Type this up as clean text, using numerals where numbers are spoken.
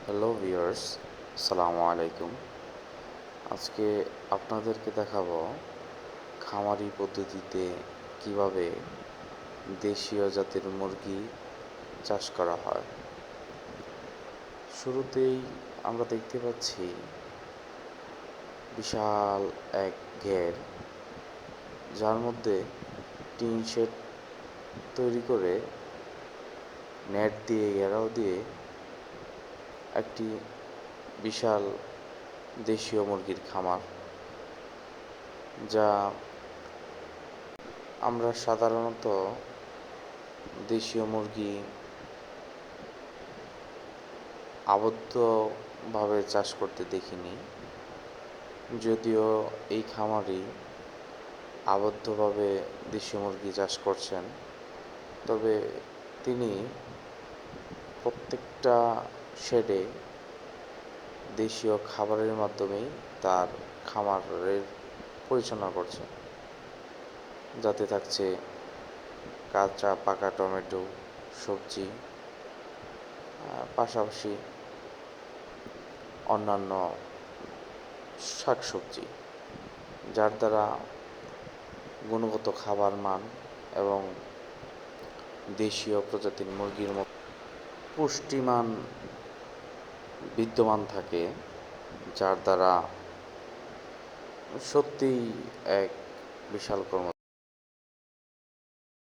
Hello viewers, আসসালামু আলাইকুম। আজকে আপনাদেরকে দেখাবো খামারি পদ্ধতিতে কিভাবে দেশীয় জাতের মুরগি চাষ করা হয়। শুরুতেই আমরা দেখতে পাচ্ছি বিশাল এক ঘের, যার মধ্যে টিন শেড তৈরি করে নেট দিয়ে ঘেরাও দিয়ে একটি বিশাল দেশীয় মুরগির খামার, যা আমরা সাধারণত দেশীয় মুরগি আবদ্ধভাবে চাষ করতে দেখিনি। যদিও এই খামারি আবদ্ধভাবে দেশীয় মুরগি চাষ করছেন, তবে তিনি প্রত্যেকটা শেডে দেশীয় খাবারের মাধ্যমেই তার খামারের পরিচালনা করছেন, যাতে থাকছে কাঁচা পাকা টমেটো, সবজি, পাশাপাশি অন্যান্য শাকসবজি, যার দ্বারা গুণগত খাবার মান এবং দেশীয় প্রজাতির মুরগির মতো পুষ্টিমান বিদ্যমান থাকে, যার দ্বারা সত্যিই এক বিশাল কর্ম